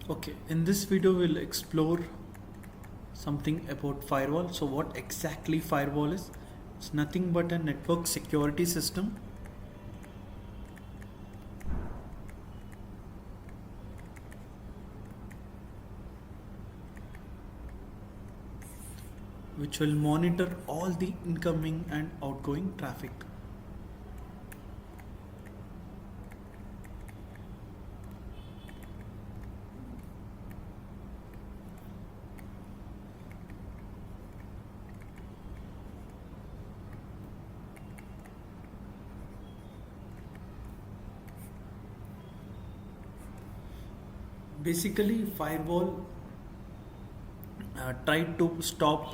Okay, in this video we'll explore something about firewall. So what exactly firewall is? It's nothing but a network security system which will monitor all the incoming and outgoing traffic. Basically, firewall tried to stop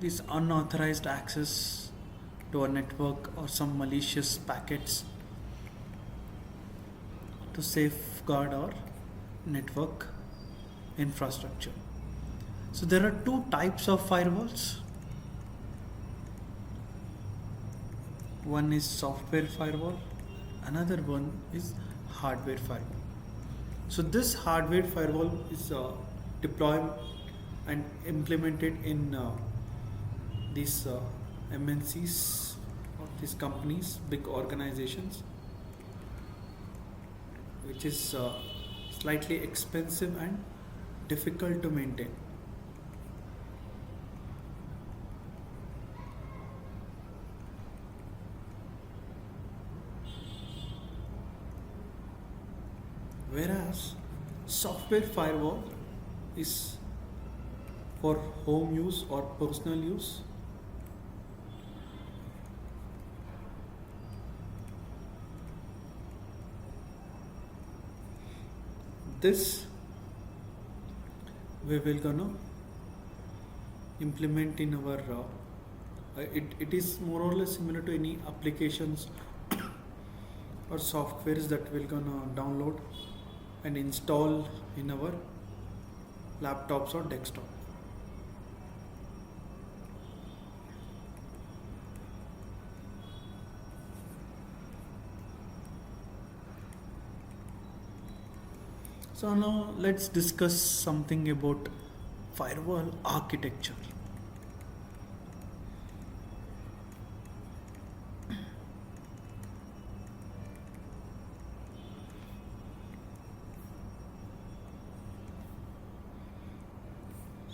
this unauthorized access to a network or some malicious packets to safeguard our network infrastructure. So there are two types of firewalls. One is software firewall, another one is hardware firewall. So this hardware firewall is deployed and implemented in these MNCs or these companies, big organizations, which is slightly expensive and difficult to maintain. Whereas software firewall is for home use or personal use. This we will gonna implement in our it is more or less similar to any applications or softwares that we're gonna download and install in our laptops or desktop. So now let's discuss something about firewall architecture.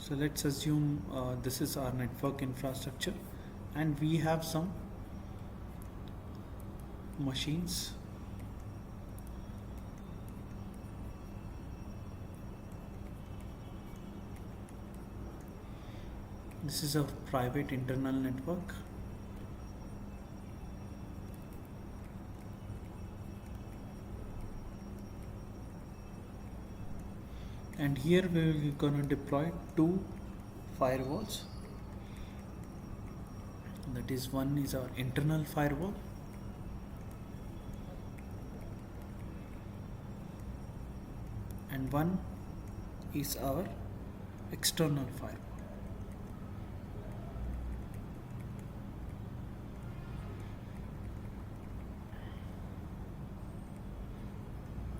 So let's assume this is our network infrastructure and we have some machines. This is a private internal network. And here we are going to deploy two firewalls. That is, one is our internal firewall and one is our external firewall.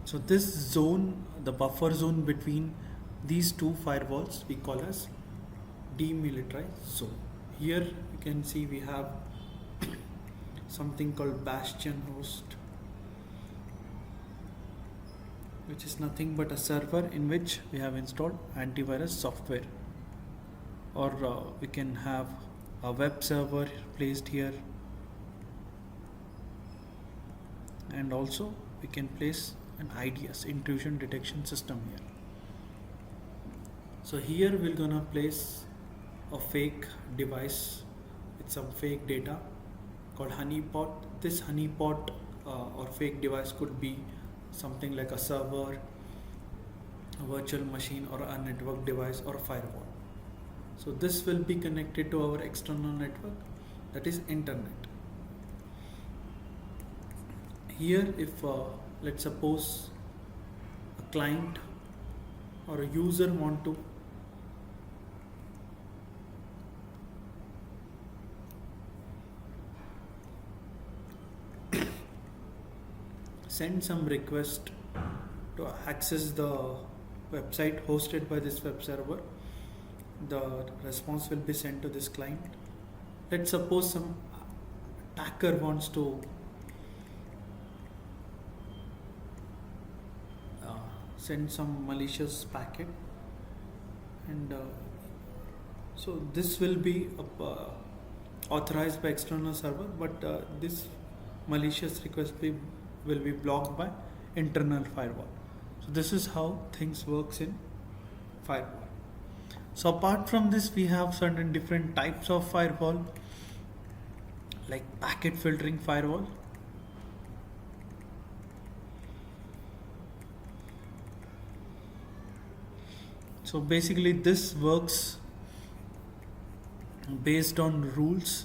So this zone, the buffer zone between these two firewalls, we call as demilitarized zone. Here you can see we have something called Bastion host, which is nothing but a server in which we have installed antivirus software, or we can have a web server placed here, and also we can place an IDS, intrusion detection system, here. So here we're gonna place a fake device with some fake data called honeypot. This honeypot or fake device could be something like a server, a virtual machine, or a network device, or a firewall. So this will be connected to our external network, that is internet. Here if let's suppose a client or a user want to send some request to access the website hosted by this web server, the response will be sent to this client. Let's suppose some attacker wants to send some malicious packet, and so this will be authorized by external server, but this malicious request will be blocked by internal firewall. So this is how things works in firewall. So apart from this, we have certain different types of firewall, like packet filtering firewall. So basically this works based on rules.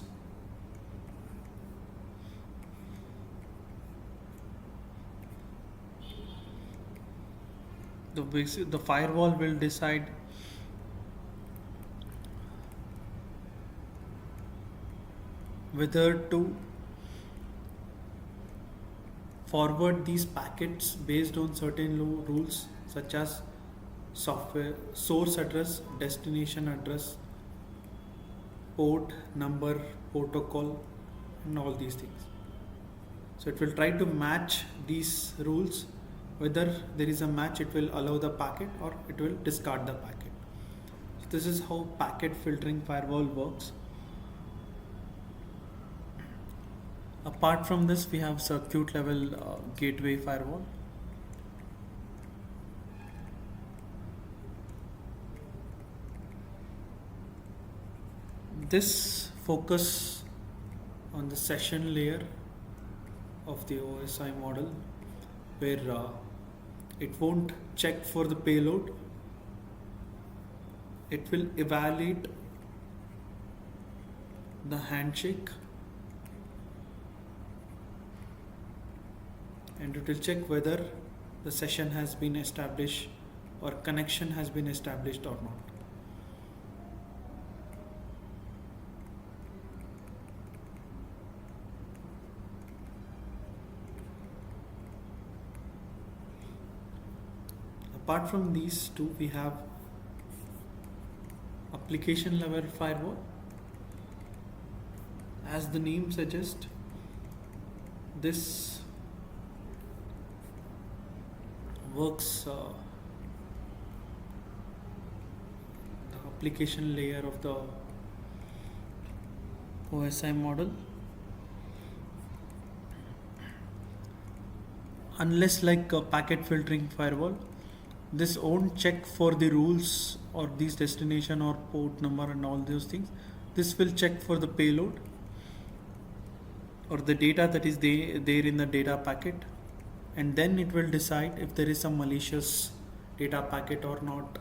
The firewall will decide whether to forward these packets based on certain rules, such as software source address, destination address, port number, protocol, and all these things. So it will try to match these rules. Whether there is a match, it will allow the packet or it will discard the packet. So this is how packet filtering firewall works. Apart from this, we have circuit level gateway firewall. This focus on the session layer of the OSI model, where it won't check for the payload. It will evaluate the handshake, and it will check whether the session has been established or connection has been established or not. Apart from these two, we have application level firewall. As the name suggests, this works the application layer of the OSI model. Unless like a packet filtering firewall, this won't check for the rules or these destination or port number and all those things. This will check for the payload or the data that is there in the data packet, and then it will decide if there is some malicious data packet or not.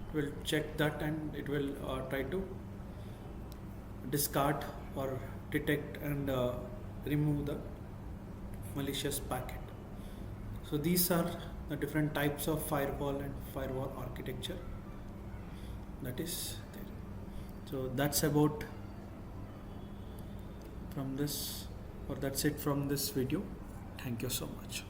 It will check that, and it will try to discard or detect and remove the malicious packet. So these are the different types of firewall and firewall architecture that is there. So that's about from this, or that's it from this video. Thank you so much.